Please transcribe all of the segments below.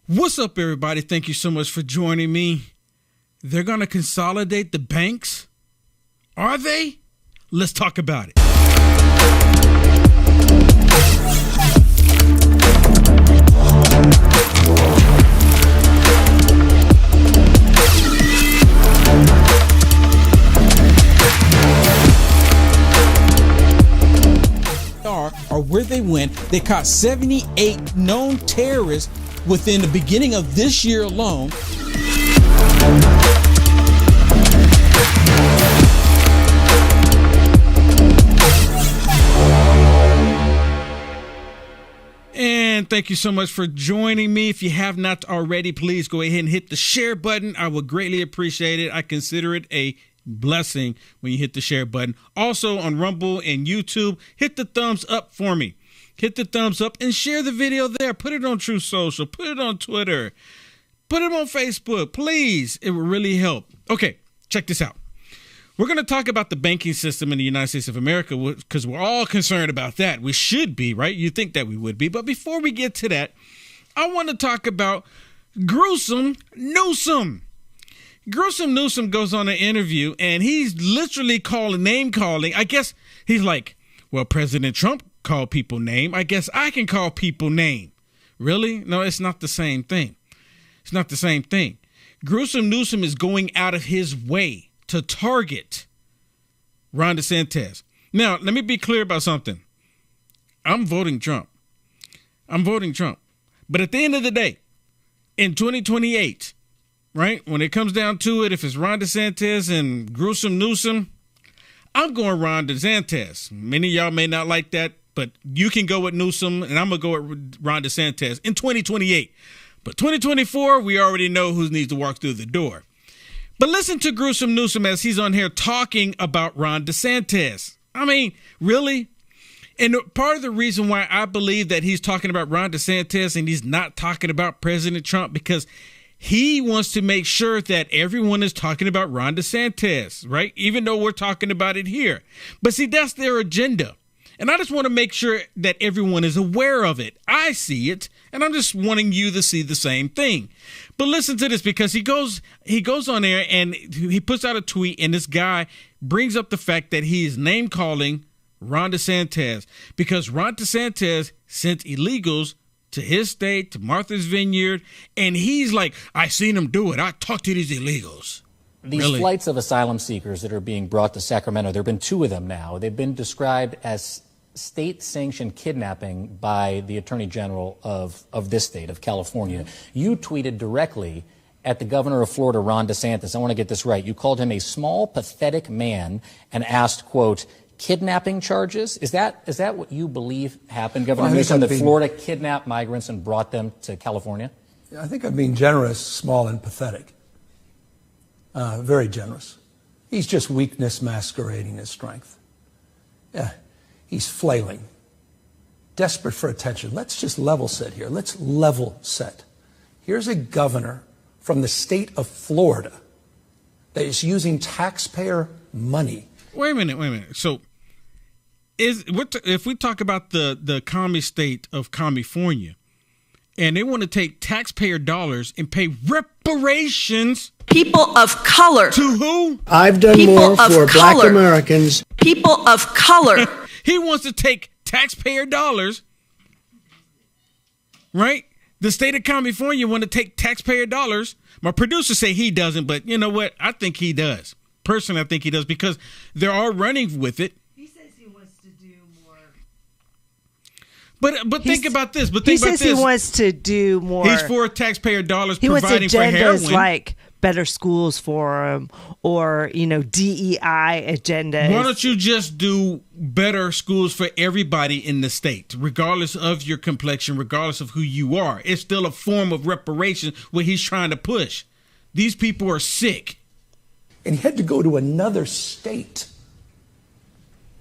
What's up, everybody? Thank you so much for joining me. They're going to consolidate the banks? Are they? Let's talk about it. Or where they went, they caught 78 known terrorists within the beginning of this year alone. And thank you so much for joining me. If you have not already, please go ahead and hit the share button. I would greatly appreciate it. I consider it a blessing when you hit the share button. Also on Rumble and YouTube, hit the thumbs up for me. Hit the thumbs up and share the video there. Put it on True Social. Put it on Twitter. Put it on Facebook. Please. It would really help. Okay, check this out. We're going to talk about the banking system in the United States of America because we're all concerned about that. We should be, right? You think that we would be. But before we get to that, I want to talk about gruesome Newsom. Gruesome Newsom goes on an interview and he's literally name calling. I guess he's like, well, President Trump called people name. I guess I can call people name. Really? No, it's not the same thing. It's not the same thing. Gruesome Newsom is going out of his way to target Ron DeSantis. Now, let me be clear about something. I'm voting Trump. But at the end of the day, in 2028, right, when it comes down to it, if it's Ron DeSantis and Gruesome Newsom, I'm going Ron DeSantis. Many of y'all may not like that, but you can go with Newsom, and I'm going to go with Ron DeSantis in 2028. But 2024, we already know who needs to walk through the door. But listen to Gruesome Newsom as he's on here talking about Ron DeSantis. I mean, really? And part of the reason why I believe that he's talking about Ron DeSantis and he's not talking about President Trump, because he wants to make sure that everyone is talking about Ron DeSantis, right? Even though we're talking about it here. But see, that's their agenda. And I just want to make sure that everyone is aware of it. I see it, and I'm just wanting you to see the same thing. But listen to this, because he goes on there and he puts out a tweet, and this guy brings up the fact that he is name calling Ron DeSantis because Ron DeSantis sent illegals to his state, to Martha's Vineyard, and he's like, I seen him do it. I talked to these illegals. These flights of asylum seekers that are being brought to Sacramento, there have been 2 of them now. They've been described as state-sanctioned kidnapping by the Attorney General of this state, of California. You tweeted directly at the governor of Florida, Ron DeSantis. I want to get this right. You called him a small, pathetic man and asked, quote, kidnapping charges? Is that what you believe happened, Governor Newsom, that Florida kidnapped migrants and brought them to California? I think I'm being generous, small, and pathetic. Very generous. He's just weakness masquerading as strength. Yeah, he's flailing, desperate for attention. Let's just level set here. Let's level set. Here's a governor from the state of Florida that is using taxpayer money. Wait a minute. So if we talk about the commie state of California, and they want to take taxpayer dollars and pay reparations. People of color. To who? I've done People more for color. Black Americans. People of color. He wants to take taxpayer dollars, right? The state of California want to take taxpayer dollars. My producers say he doesn't, but you know what? I think he does. Personally, I think he does because they're all running with it. He says he wants to do more. But think about this. He says he wants to do more. He's for taxpayer dollars he providing wants for heroin. agendas like better schools for him, or DEI agenda. Why don't you just do better schools for everybody in the state, regardless of your complexion, regardless of who you are? It's still a form of reparation what he's trying to push. These people are sick. And he had to go to another state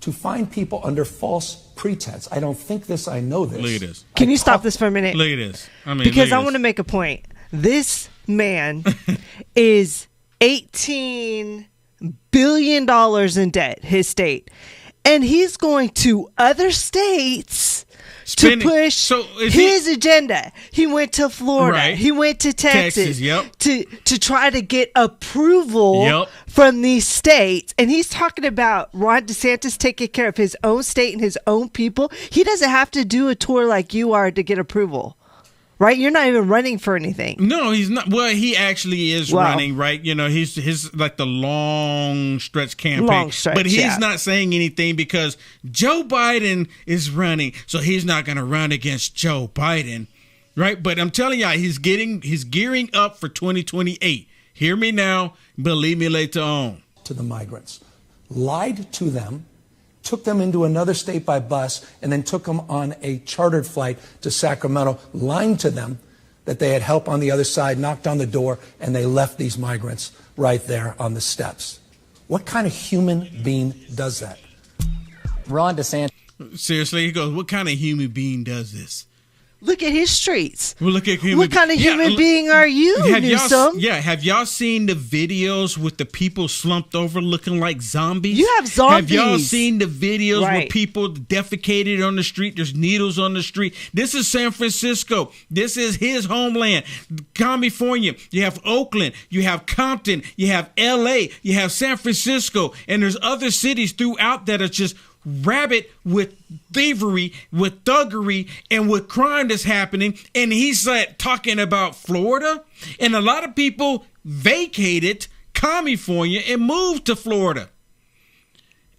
to find people under false pretense. I don't think this, I know this. Look at this. Can you stop this for a minute? Look at this. Because I want to make a point. This man is $18 billion in debt, his state. And he's going to other states to push his agenda. He went to Florida. Right. He went to Texas, yep. to try to get approval from these states. And he's talking about Ron DeSantis taking care of his own state and his own people. He doesn't have to do a tour like you are to get approval. Right? You're not even running for anything. No, he's not. Well, he actually is running, right? You know, he's like the long stretch campaign. But he's not saying anything because Joe Biden is running. So he's not going to run against Joe Biden, right? But I'm telling you, he's gearing up for 2028. Hear me now. Believe me later on. To the migrants. Lied to them. Took them into another state by bus, and then took them on a chartered flight to Sacramento, lying to them that they had help on the other side, knocked on the door, and they left these migrants right there on the steps. What kind of human being does that? Ron DeSantis. Seriously, he goes, what kind of human being does this? Look at his streets. Well, look at him. What kind of human being are you, Newsom? Have y'all seen the videos with the people slumped over looking like zombies? You have zombies. Have y'all seen the videos where people defecated on the street? There's needles on the street. This is San Francisco. This is his homeland. California. You have Oakland. You have Compton. You have L.A. You have San Francisco. And there's other cities throughout that are just rabid with thievery, with thuggery, and with crime that's happening. And he's talking about Florida. And a lot of people vacated California and moved to Florida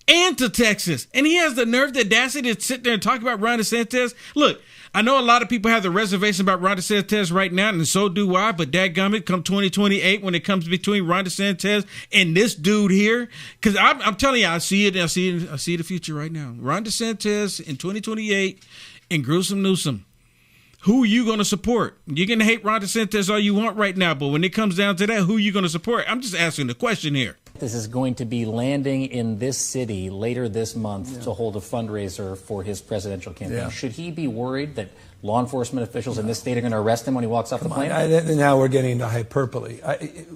and to Texas. And he has the nerve, the audacity to sit there and talk about Ron DeSantis. Look, I know a lot of people have the reservation about Ron DeSantis right now, and so do I. But dadgummit, come 2028, when it comes between Ron DeSantis and this dude here, because I'm telling you, I see the future right now. Ron DeSantis in 2028 and Newsom. Who are you going to support? You're going to hate Ron DeSantis all you want right now, but when it comes down to that, who are you going to support? I'm just asking the question here. This is going to be landing in this city later this month to hold a fundraiser for his presidential campaign. Yeah. Should he be worried that law enforcement officials in this state are going to arrest him when he walks off the plane? Now we're getting into hyperbole.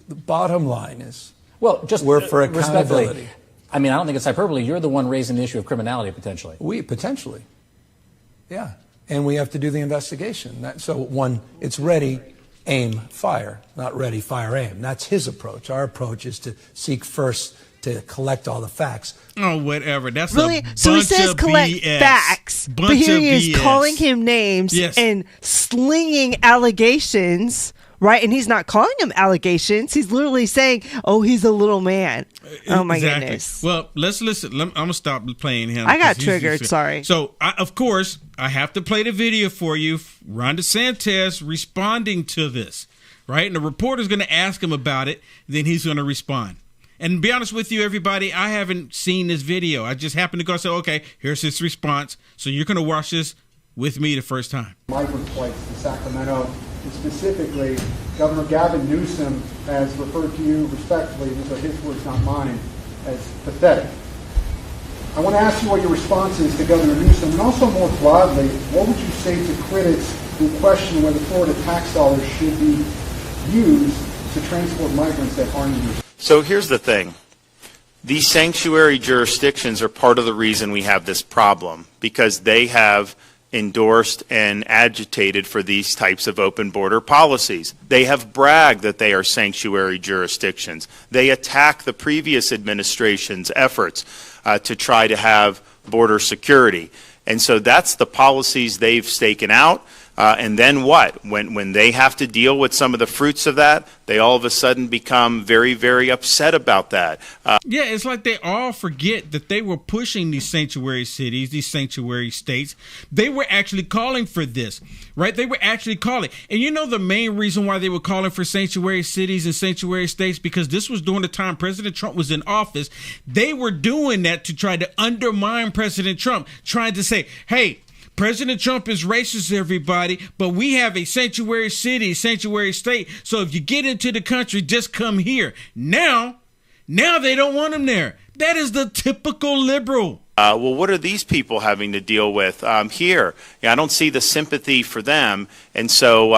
The bottom line is, well, just we're for accountability. I mean, I don't think it's hyperbole. You're the one raising the issue of criminality potentially. Potentially. Yeah. And we have to do the investigation. It's ready, aim, fire. Not ready, fire, aim. That's his approach. Our approach is to seek first to collect all the facts. Oh, whatever. That's really? So he says collect facts, but here he is calling him names and slinging allegations. Right, and he's not calling him allegations. He's literally saying, "Oh, he's a little man." Oh my goodness. Well, let's listen. I'm gonna stop playing him. I got triggered. Sorry. So, of course, I have to play the video for you. Ron DeSantis responding to this, right? And the reporter's gonna ask him about it. Then he's gonna respond. And to be honest with you, everybody, I haven't seen this video. I just happened to go and say, "Okay, here's his response." So you're gonna watch this with me the first time. Migrant flights to Sacramento. And specifically, Governor Gavin Newsom has referred to you respectfully, these are his words, not mine, as pathetic. I want to ask you what your response is to Governor Newsom, and also more broadly, what would you say to critics who question whether Florida tax dollars should be used to transport migrants that aren't in your state? So here's the thing. These sanctuary jurisdictions are part of the reason we have this problem, because they have endorsed and agitated for these types of open border policies. They have bragged that they are sanctuary jurisdictions. They attack the previous administration's efforts to try to have border security. And so that's the policies they've staken out. And then what? When they have to deal with some of the fruits of that, they all of a sudden become very, very upset about that. Yeah, it's like they all forget that they were pushing these sanctuary cities, these sanctuary states. They were actually calling for this, right? They were actually calling. And you know the main reason why they were calling for sanctuary cities and sanctuary states? Because this was during the time President Trump was in office. They were doing that to try to undermine President Trump, trying to say, hey, President Trump is racist, everybody, but we have a sanctuary city, sanctuary state. So if you get into the country, just come here. Now they don't want him there. That is the typical liberal. Well, what are these people having to deal with here? I don't see the sympathy for them. And so,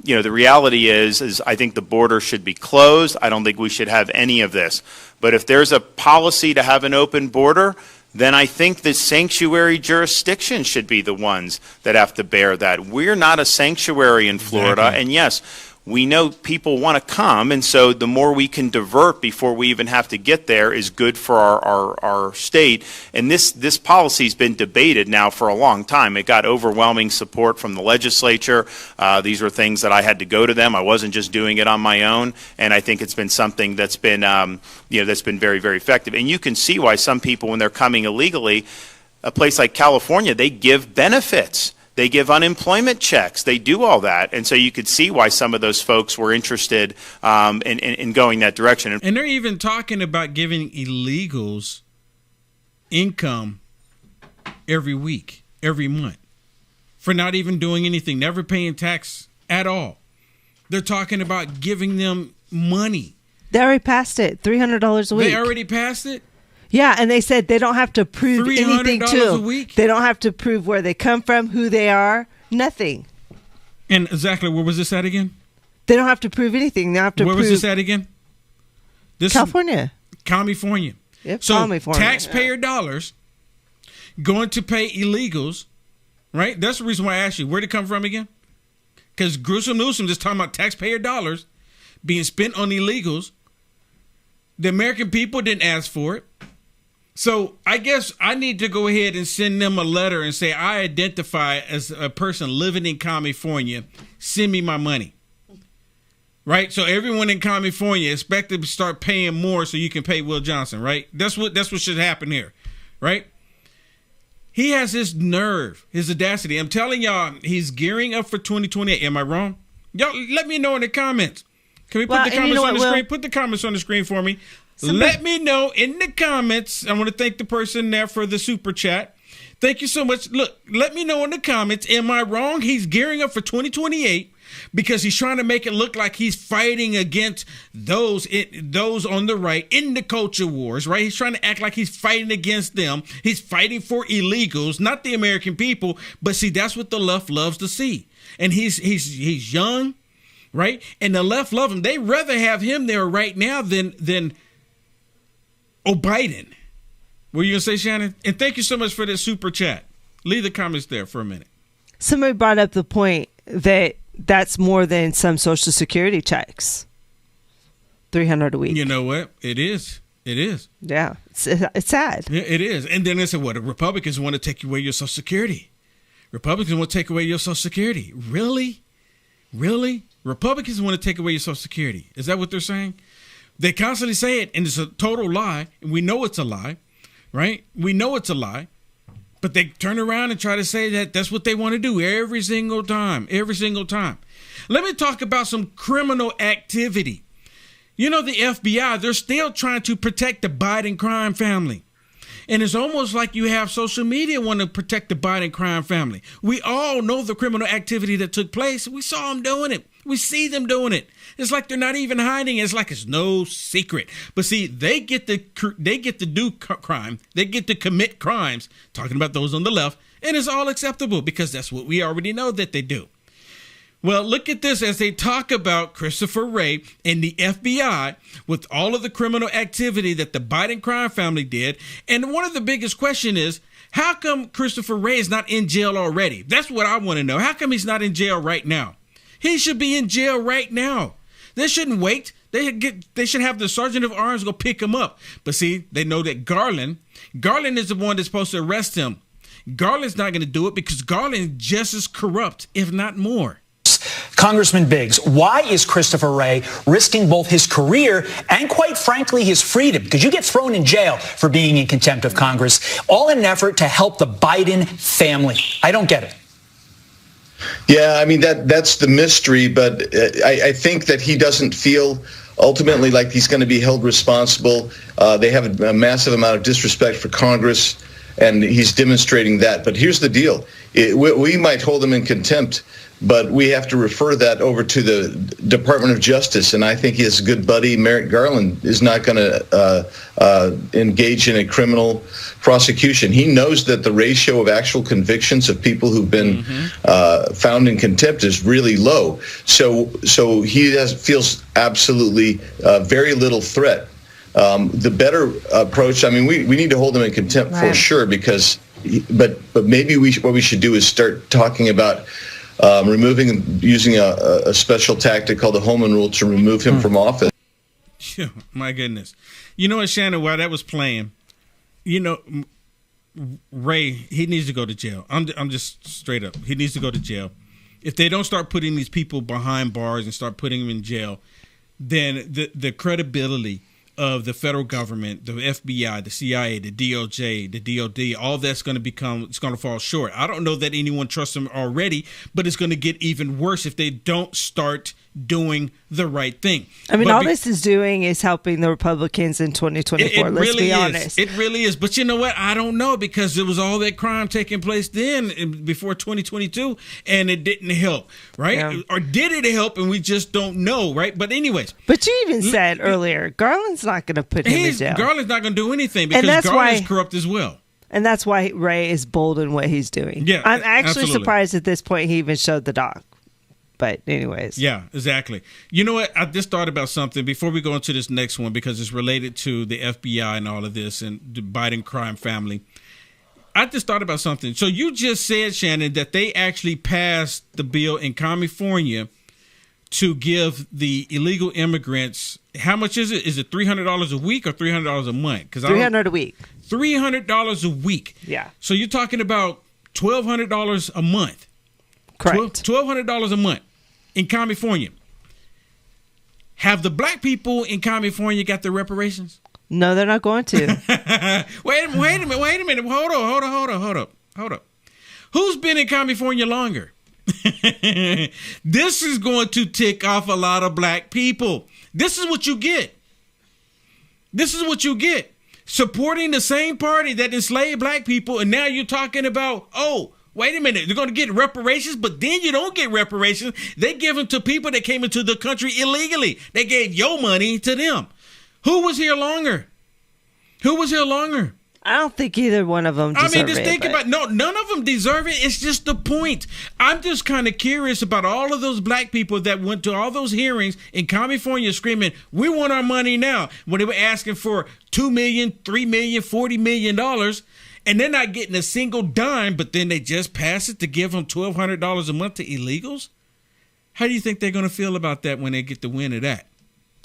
the reality is I think the border should be closed. I don't think we should have any of this. But if there's a policy to have an open border, then I think the sanctuary jurisdiction should be the ones that have to bear that. We're not a sanctuary in Florida, Exactly. and yes, we know people want to come, and so the more we can divert before we even have to get there is good for our state. And this policy's been debated now for a long time. It got overwhelming support from the legislature. These were things that I had to go to them. I wasn't just doing it on my own, and I think it's been something that's been that's been very, very effective. And you can see why some people, when they're coming illegally, a place like California, they give benefits. They give unemployment checks. They do all that. And so you could see why some of those folks were interested in going that direction. And they're even talking about giving illegals income every week, every month, for not even doing anything, never paying tax at all. They're talking about giving them money. They already passed it, $300 a week. They already passed it? Yeah, and they said they don't have to prove anything to $300 a week? They don't have to prove where they come from, who they are, nothing. And exactly, where was this at again? They don't have to prove anything. They don't have to Where prove. was this at again? California. California. Yep, So California. taxpayer dollars going to pay illegals, right? That's the reason why I asked you, where'd it come from again? Because Newsom just talking about taxpayer dollars being spent on illegals. The American people didn't ask for it. So I guess I need to go ahead and send them a letter and say, I identify as a person living in California. Send me my money. Right? So everyone in California expect to start paying more so you can pay Will Johnson, right? That's what should happen here, right? He has his nerve, his audacity. I'm telling y'all, he's gearing up for 2028. Am I wrong? Y'all, let me know in the comments. Can we put the comments on the screen? Put the comments on the screen for me. Let me know in the comments. I want to thank the person there for the super chat. Thank you so much. Look, let me know in the comments. Am I wrong? He's gearing up for 2028 because he's trying to make it look like he's fighting against those on the right in the culture wars, right? He's trying to act like he's fighting against them. He's fighting for illegals, not the American people. But see, that's what the left loves to see. And he's young, right? And the left love him. They rather have him there right now than Biden. What are you going to say, Shannon? And thank you so much for this super chat. Leave the comments there for a minute. Somebody brought up the point that that's more than some Social Security checks. $300 a week. You know what? It is. It is. Yeah. It's sad. Yeah, it is. And then they said, well, the Republicans want to take away your Social Security. Republicans want to take away your Social Security. Really? Really? Republicans want to take away your Social Security. Is that what they're saying? They constantly say it, and it's a total lie. And we know it's a lie, right? We know it's a lie. But they turn around and try to say that that's what they want to do every single time. Every single time. Let me talk about some criminal activity. You know, the FBI, they're still trying to protect the Biden crime family. And it's almost like you have social media want to protect the Biden crime family. We all know the criminal activity that took place. We saw them doing it. We see them doing it. It's like they're not even hiding. It's like it's no secret. But see, they get to do crime. They get to commit crimes, talking about those on the left, and it's all acceptable because that's what we already know that they do. Well, look at this as they talk about Christopher Wray and the FBI with all of the criminal activity that the Biden crime family did. And one of the biggest questions is, how come Christopher Wray is not in jail already? That's what I want to know. How come he's not in jail right now? He should be in jail right now. They shouldn't wait. They should have the sergeant of arms go pick him up. But see, they know that Garland is the one that's supposed to arrest him. Garland's not going to do it because Garland is just as corrupt, if not more. Congressman Biggs, why is Christopher Wray risking both his career and, quite frankly, his freedom? Because you get thrown in jail for being in contempt of Congress, all in an effort to help the Biden family. I don't get it. Yeah, I mean, that's the mystery, but I think that he doesn't feel ultimately like he's going to be held responsible. They have a massive amount of disrespect for Congress, and he's demonstrating that. But here's the deal. We might hold him in contempt, but we have to refer that over to the Department of Justice, and I think his good buddy Merrick Garland is not going to engage in a criminal prosecution. He knows that the ratio of actual convictions of people who've been found in contempt is really low. So he feels absolutely very little threat. The better approach, I mean, we need to hold him in contempt for sure, because, but maybe what we should do is start talking about using a special tactic called the Holman Rule to remove him from office. My goodness. You know what, Shannon, while that was playing, you know, Ray, he needs to go to jail. I'm just straight up. He needs to go to jail. If they don't start putting these people behind bars and start putting them in jail, then the credibility of the federal government, the FBI, the CIA, the DOJ, the DOD, all that's going to fall short. I don't know that anyone trusts them already, but it's going to get even worse if they don't start doing the right thing. I mean, this is doing is helping the Republicans in 2024. Let's be honest. It really is. But you know what? I don't know, because there was all that crime taking place then before 2022, and it didn't help, right? Yeah. Or did it help, and we just don't know, right? But anyways. But you even said earlier, Garland's not going to put him in jail. Garland's not going to do anything, because Garland's corrupt as well. And that's why Ray is bold in what he's doing. Yeah, I'm actually surprised at this point he even showed the doc. But anyways. Yeah, exactly. You know what? I just thought about something before we go into this next one, because it's related to the FBI and all of this and the Biden crime family. I just thought about something. So you just said, Shannon, that they actually passed the bill in California to give the illegal immigrants, how much is it? Is it $300 a week or $300 a month? $300 a week. $300 a week. Yeah. So you're talking about $1,200 a month. Correct. $1,200 a month in California. Have the black people in California got the reparations? No, they're not going to. Wait a minute. Hold up. Who's been in California longer? This is going to tick off a lot of black people. This is what you get. Supporting the same party that enslaved black people, and now you're talking about, wait a minute, they're going to get reparations, but then you don't get reparations. They give them to people that came into the country illegally. They gave your money to them. Who was here longer? I don't think either one of them deserve it. None of them deserve it. It's just the point. I'm just kind of curious about all of those black people that went to all those hearings in California screaming, we want our money now, when they were asking for $2 million, $3 million, $40 million. And they're not getting a single dime, but then they just pass it to give them $1,200 a month to illegals? How do you think they're going to feel about that when they get the win of that?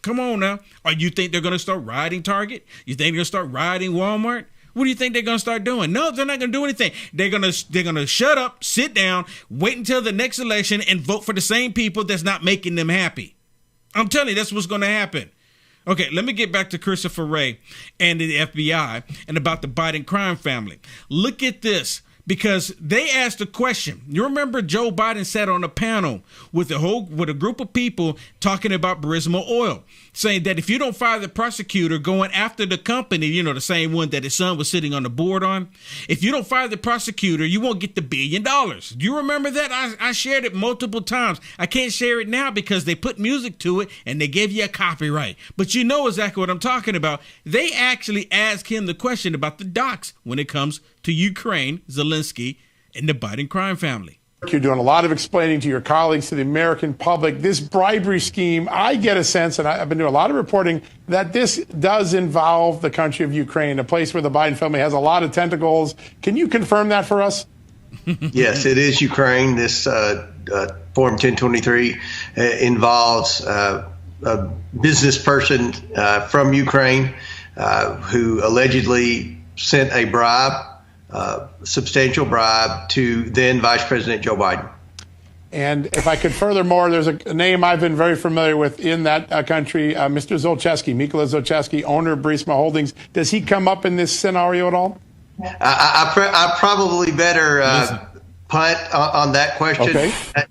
Come on now. Or you think they're going to start riding Target? You think they're going to start riding Walmart? What do you think they're going to start doing? No, they're not going to do anything. They're going to shut up, sit down, wait until the next election, and vote for the same people that's not making them happy. I'm telling you, that's what's going to happen. Okay, let me get back to Christopher Wray and the FBI and about the Biden crime family. Look at this, because they asked a question. You remember Joe Biden sat on a panel with a group of people talking about Burisma Oil, saying that if you don't fire the prosecutor going after the company, the same one that his son was sitting on the board on, if you don't fire the prosecutor, you won't get the $1 billion. Do you remember that? I shared it multiple times. I can't share it now because they put music to it and they gave you a copyright. But you know exactly what I'm talking about. They actually asked him the question about the docs when it comes to Ukraine, Zelensky, and the Biden crime family. You're doing a lot of explaining to your colleagues, to the American public, this bribery scheme. I get a sense, and I've been doing a lot of reporting, that this does involve the country of Ukraine, a place where the Biden family has a lot of tentacles. Can you confirm that for us? Yes, it is Ukraine. This Form 1023 involves a business person from Ukraine who allegedly sent a bribe, substantial bribe, to then Vice President Joe Biden. And if I could furthermore, there's a name I've been very familiar with in that country, Mr. Zlochevsky, Mykola Zlochevsky, owner of Burisma Holdings. Does he come up in this scenario at all? I probably better punt on that question. Okay.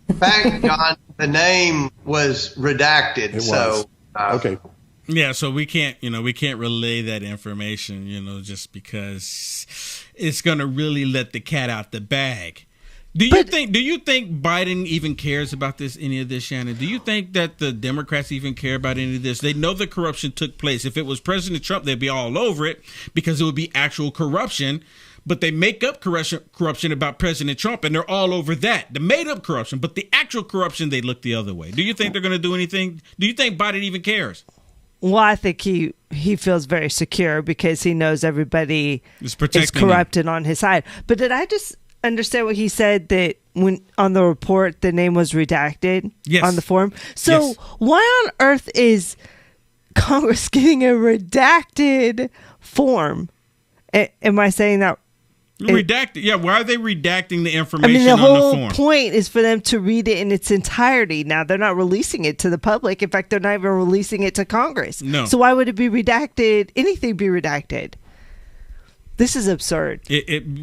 In fact, John, the name was redacted. It was. Okay. Yeah, so we can't relay that information, just because it's going to really let the cat out the bag. Do you think Biden even cares about any of this, Shannon? Do you think that the Democrats even care about any of this? They know the corruption took place. If it was President Trump, they'd be all over it because it would be actual corruption. But they make up corruption about President Trump, and they're all over that. The made-up corruption, but the actual corruption, they look the other way. Do you think they're going to do anything? Do you think Biden even cares? Well, I think he feels very secure because he knows everybody is corrupted on his side. But did I just understand what he said, that when on the report the name was redacted on the form? So why on earth is Congress getting a redacted form? Am I saying that? Redacted? Yeah, why are they redacting the information the on the whole form? point is for them to read it in its entirety. Now, they're not releasing it to the public. In fact, they're not even releasing it to Congress. No. So why would it be redacted? Anything be redacted? This is absurd.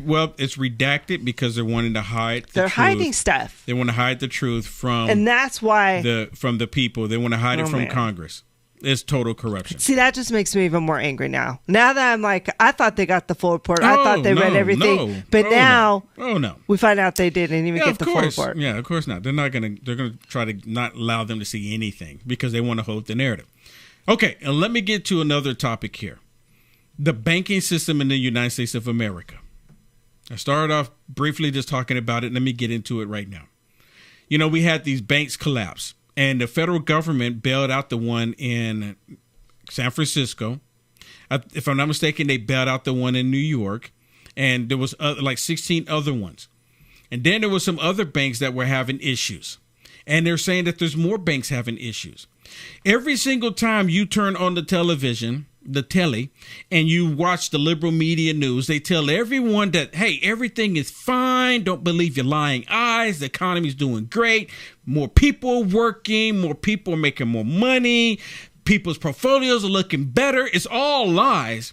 Well, it's redacted because they're wanting to hide the truth. They're hiding stuff. They want to hide the truth from... And that's why... from the people. They want to hide it from Congress. It's total corruption. See, that just makes me even more angry now. Now that I'm like, I thought they got the full report. I thought they read everything. But now we find out they didn't even get the full report. Yeah, of course not. They're going to try to not allow them to see anything because they want to hold the narrative. Okay, and let me get to another topic here. The banking system in the United States of America. I started off briefly just talking about it. Let me get into it right now. You know, we had these banks collapse. And the federal government bailed out the one in San Francisco. If I'm not mistaken, they bailed out the one in New York. And there was like 16 other ones. And then there was some other banks that were having issues. And they're saying that there's more banks having issues. Every single time you turn on the television, the telly, and you watch the liberal media news, they tell everyone that, hey, everything is fine. Don't believe your lying eyes. The economy's doing great. More people working. More people are making more money. People's portfolios are looking better. It's all lies.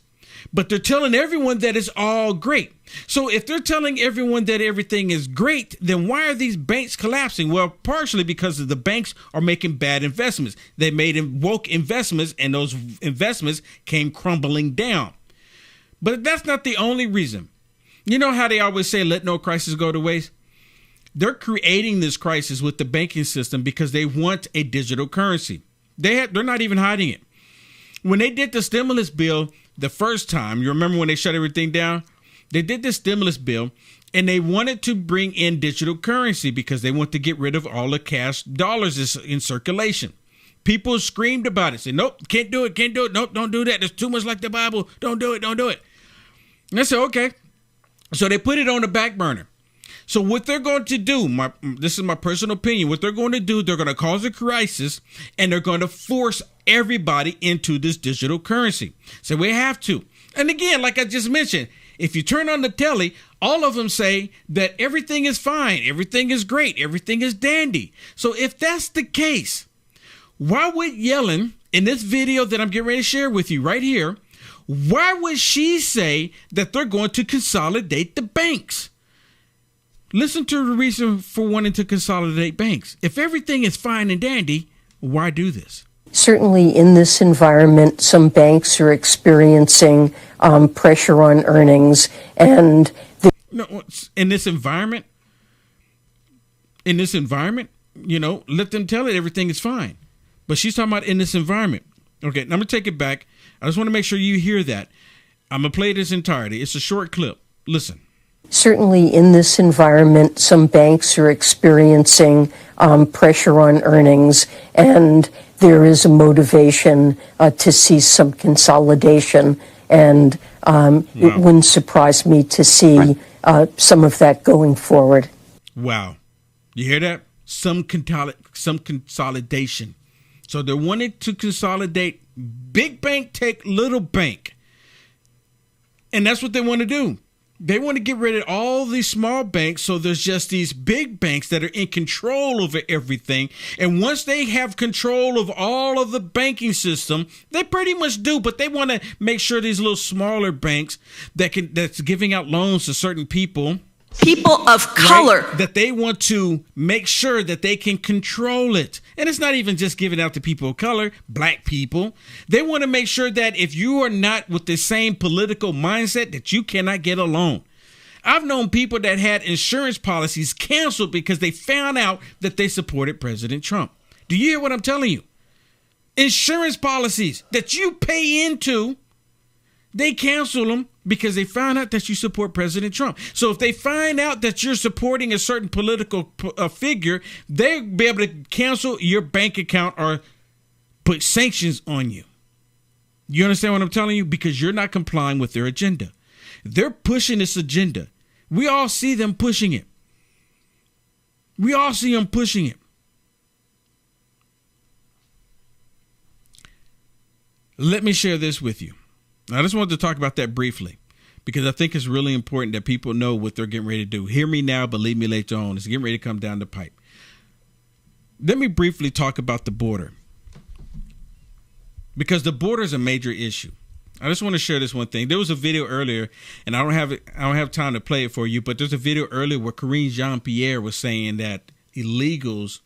But they're telling everyone that it's all great. So if they're telling everyone that everything is great, then why are these banks collapsing? Well, partially because the banks are making bad investments. They made woke investments, and those investments came crumbling down. But that's not the only reason. You know how they always say, let no crisis go to waste? They're creating this crisis with the banking system because they want a digital currency. They're not even hiding it. When they did the stimulus bill the first time, you remember when they shut everything down? They did the stimulus bill and they wanted to bring in digital currency because they want to get rid of all the cash dollars in circulation. People screamed about it, said, nope, can't do it, can't do it. Nope, don't do that. It's too much like the Bible. Don't do it, don't do it. And I said, okay. So they put it on the back burner. So what they're going to do, this is my personal opinion, what they're going to do, they're going to cause a crisis and they're going to force everybody into this digital currency. So we have to. And again, like I just mentioned, if you turn on the telly, all of them say that everything is fine, everything is great, everything is dandy. So if that's the case, why would Yellen, in this video that I'm getting ready to share with you right here, why would she say that they're going to consolidate the banks? Listen to the reason for wanting to consolidate banks. If everything is fine and dandy, why do this? Certainly in this environment, some banks are experiencing pressure on earnings. And in this environment, you know, let them tell it everything is fine. But she's talking about in this environment. Okay, I'm going to take it back. I just want to make sure you hear that. I'm going to play this entirety. It's a short clip. Listen. Certainly in this environment, some banks are experiencing pressure on earnings, and there is a motivation to see some consolidation. And it wouldn't surprise me to see some of that going forward. Wow. You hear that? Some consolidation. So they're wanting to consolidate big bank, take little bank. And that's what they want to do. They want to get rid of all these small banks, so there's just these big banks that are in control over everything. And once they have control of all of the banking system, they pretty much do, but they want to make sure these little smaller banks that's giving out loans to certain people of color, right, that they want to make sure that they can control it. And it's not even just giving out to people of color, black people. They want to make sure that if you are not with the same political mindset, that you cannot get a loan. I've known people that had insurance policies canceled because they found out that they supported President Trump. Do you hear what I'm telling you? Insurance policies that you pay into, they cancel them because they found out that you support President Trump. So if they find out that you're supporting a certain political figure, they'll be able to cancel your bank account or put sanctions on you. You understand what I'm telling you? Because you're not complying with their agenda. They're pushing this agenda. We all see them pushing it. We all see them pushing it. Let me share this with you. I just wanted to talk about that briefly because I think it's really important that people know what they're getting ready to do. Hear me now, believe me later on. It's getting ready to come down the pipe. Let me briefly talk about the border because the border is a major issue. I just want to share this one thing. There was a video earlier, and I don't have time to play it for you, but there's a video earlier where Karine Jean-Pierre was saying that illegals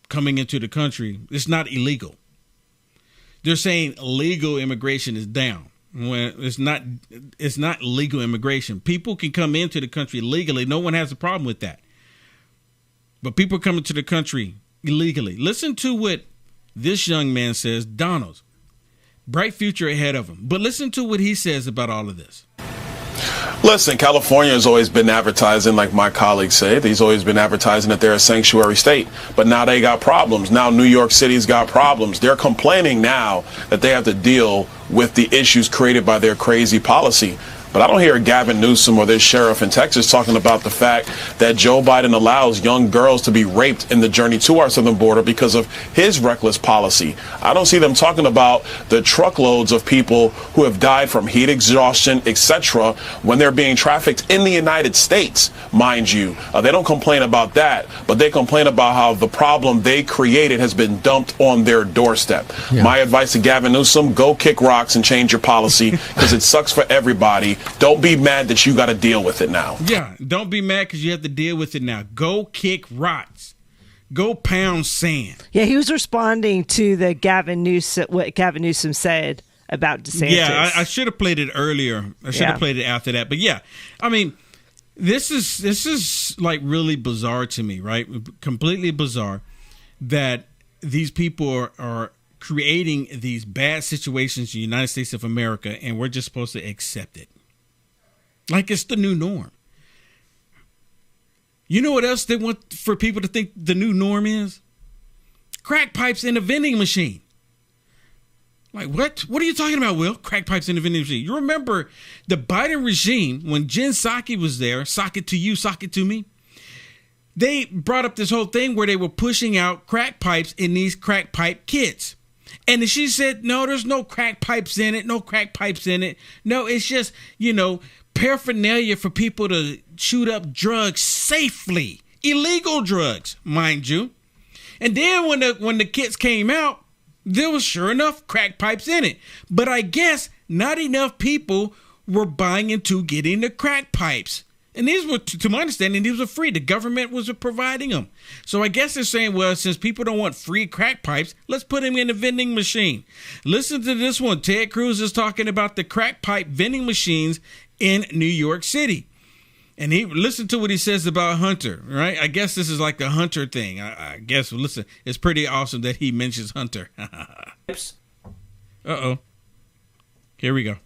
coming into the country, it's not illegal. They're saying legal immigration is down. When it's not legal immigration. People can come into the country legally. No one has a problem with that. But people coming to the country illegally. Listen to what this young man says, Donald. Bright future ahead of him. But listen to what he says about all of this. Listen, California has always been advertising, like my colleagues say, he's always been advertising that they're a sanctuary state. But now they got problems. Now New York City's got problems. They're complaining now that they have to deal with the issues created by their crazy policy. But I don't hear Gavin Newsom or this sheriff in Texas talking about the fact that Joe Biden allows young girls to be raped in the journey to our southern border because of his reckless policy. I don't see them talking about the truckloads of people who have died from heat exhaustion, etc., when they're being trafficked in the United States, mind you. They don't complain about that, but they complain about how the problem they created has been dumped on their doorstep. Yeah. My advice to Gavin Newsom, go kick rocks and change your policy because it sucks for everybody. Don't be mad that you got to deal with it now. Yeah, don't be mad because you have to deal with it now. Go kick rocks. Go pound sand. Yeah, he was responding to the what Gavin Newsom said about DeSantis. Yeah, I should have played it earlier. I should have played it after that. But yeah, I mean, this is like really bizarre to me, right? Completely bizarre that these people are creating these bad situations in the United States of America, and we're just supposed to accept it. Like it's the new norm. You know what else they want for people to think the new norm is? Crack pipes in a vending machine. Like what? What are you talking about, Will? Crack pipes in a vending machine. You remember the Biden regime when Jen Psaki was there, sock it to you, sock it to me. They brought up this whole thing where they were pushing out crack pipes in these crack pipe kits. And she said, no, there's no crack pipes in it. No crack pipes in it. No, it's just, paraphernalia for people to shoot up drugs safely. Illegal drugs, mind you. And then when the kits came out, there was sure enough crack pipes in it. But I guess not enough people were buying into getting the crack pipes. And these were, to my understanding, these were free. The government was providing them. So I guess they're saying, well, since people don't want free crack pipes, let's put them in a vending machine. Listen to this one. Ted Cruz is talking about the crack pipe vending machines in New York City. And listen to what he says about Hunter, right? I guess this is like the Hunter thing. I guess, listen, it's pretty awesome that he mentions Hunter. Uh-oh. Here we go.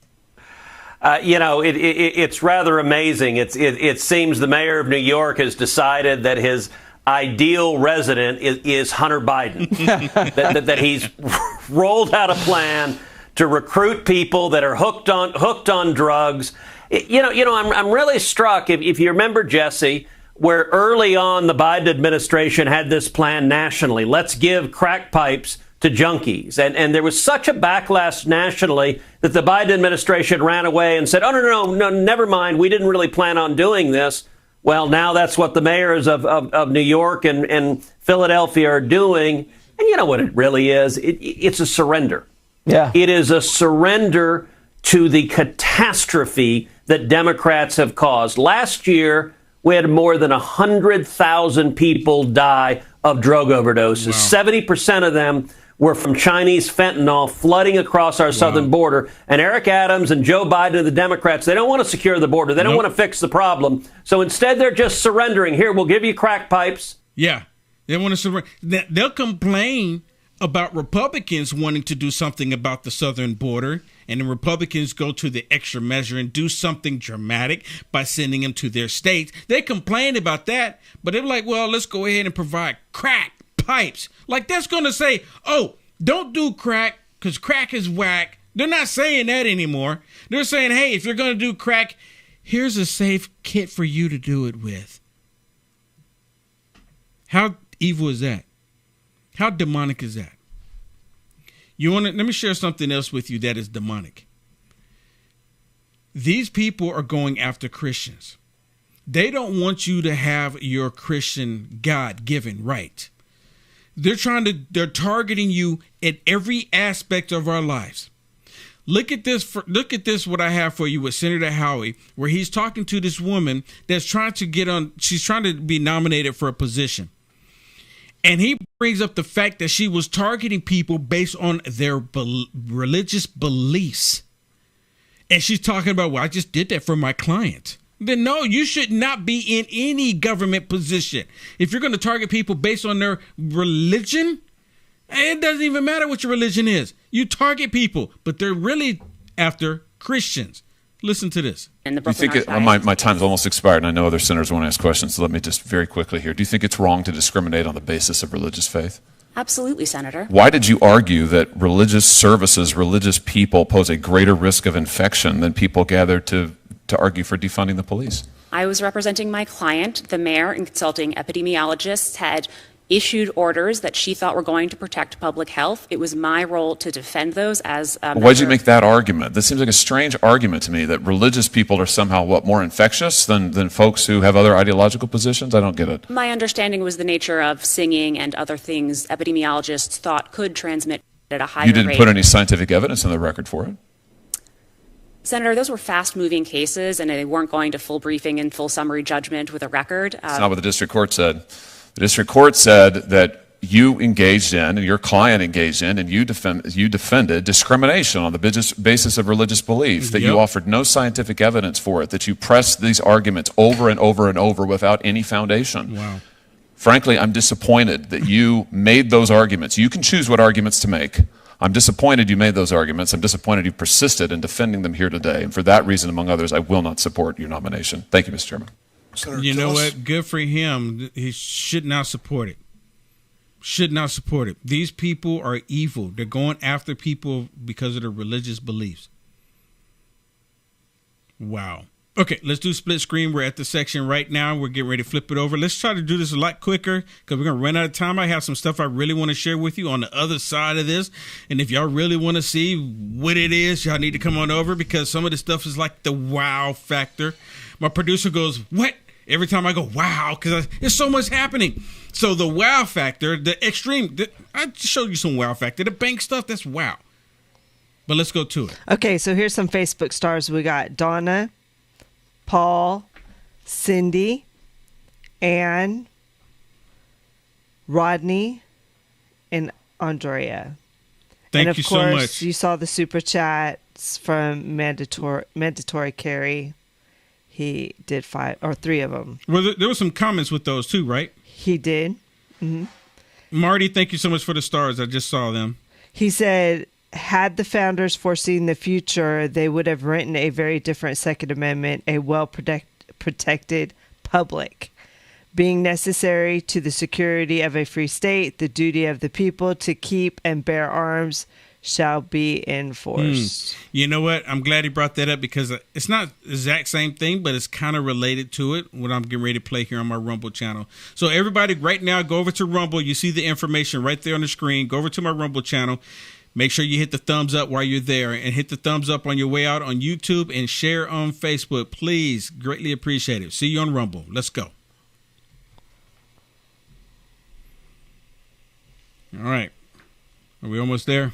It's rather amazing. It seems the mayor of New York has decided that his ideal resident is Hunter Biden. that he's rolled out a plan to recruit people that are hooked on drugs. I'm really struck if you remember, Jesse, where early on the Biden administration had this plan nationally. Let's give crack pipes to junkies. And there was such a backlash nationally that the Biden administration ran away and said, oh, no, never mind. We didn't really plan on doing this. Well, now that's what the mayors of New York and Philadelphia are doing. And you know what it really is? It's a surrender. Yeah. It is a surrender to the catastrophe that Democrats have caused. Last year, we had more than 100,000 people die of drug overdoses. Wow. 70% of them were from Chinese fentanyl flooding across our southern border. And Eric Adams and Joe Biden and the Democrats, they don't want to secure the border. They don't want to fix the problem. So instead, they're just surrendering. Here, we'll give you crack pipes. Yeah, they want to surrender. They'll complain about Republicans wanting to do something about the southern border. And the Republicans go to the extra measure and do something dramatic by sending them to their states. They complain about that, but they're like, well, let's go ahead and provide crack pipes. Like that's going to say, oh, don't do crack because crack is whack. They're not saying that anymore. They're saying, hey, if you're going to do crack, here's a safe kit for you to do it with. How evil is that? How demonic is that? Let me share something else with you that is demonic. These people are going after Christians. They don't want you to have your Christian God-given right. They're targeting you in every aspect of our lives. Look at this. What I have for you with Senator Howie, where he's talking to this woman that's trying to she's trying to be nominated for a position. And he brings up the fact that she was targeting people based on their religious beliefs. And she's talking about, well, I just did that for my client. Then no, you should not be in any government position. If you're going to target people based on their religion, it doesn't even matter what your religion is. You target people, but they're really after Christians. Listen to this. You think my time's almost expired, and I know other senators want to ask questions, so let me just very quickly here. Do you think it's wrong to discriminate on the basis of religious faith? Absolutely, Senator. Why did you argue that religious services, religious people pose a greater risk of infection than people gathered to argue for defunding the police? I was representing my client. The mayor and consulting epidemiologists had issued orders that she thought were going to protect public health. It was my role to defend those as a Why did you make that argument? This seems like a strange argument to me, that religious people are somehow, more infectious than folks who have other ideological positions? I don't get it. My understanding was the nature of singing and other things epidemiologists thought could transmit at a higher rate. You didn't put any scientific evidence in the record for it? Senator, those were fast-moving cases, and they weren't going to full briefing and full summary judgment with a record. That's not what the district court said. The district court said that you engaged in, and your client engaged in, and you defended discrimination on the basis of religious belief, that you offered no scientific evidence for it, that you pressed these arguments over and over and over without any foundation. Wow. Frankly, I'm disappointed that you made those arguments. You can choose what arguments to make. I'm disappointed you made those arguments. I'm disappointed you persisted in defending them here today. And for that reason, among others, I will not support your nomination. Thank you, Mr. Chairman. Senator, you know what? Good for him. He should not support it. Should not support it. These people are evil. They're going after people because of their religious beliefs. Wow. Okay, let's do split screen. We're at the section right now. We're getting ready to flip it over. Let's try to do this a lot quicker because we're going to run out of time. I have some stuff I really want to share with you on the other side of this. And if y'all really want to see what it is, y'all need to come on over because some of this stuff is like the wow factor. My producer goes, what? Every time I go, wow, because there's so much happening. So the wow factor, the extreme, I just showed you some wow factor. The bank stuff, that's wow. But let's go to it. Okay, so here's some Facebook stars. We got Donna, Paul, Cindy, Ann, Rodney, and Andrea. Thank you so much. And of course, you saw the super chats from Mandatory Carry. He did 5 or 3 of them. Well, there were some comments with those too, right? He did. Mm-hmm. Marty, thank you so much for the stars. I just saw them. He said, had the founders foreseen the future, they would have written a very different Second Amendment, a well-protected public. Being necessary to the security of a free state, the duty of the people to keep and bear arms shall be enforced. You know what? I'm glad he brought that up because it's not the exact same thing, but it's kind of related to it, what I'm getting ready to play here on my Rumble channel. So everybody right now, go over to Rumble. You see the information right there on the screen. Go over to my Rumble channel. Make sure you hit the thumbs up while you're there and hit the thumbs up on your way out on YouTube and share on Facebook. Please, greatly appreciate it. See you on Rumble. Let's go. All right. Are we almost there?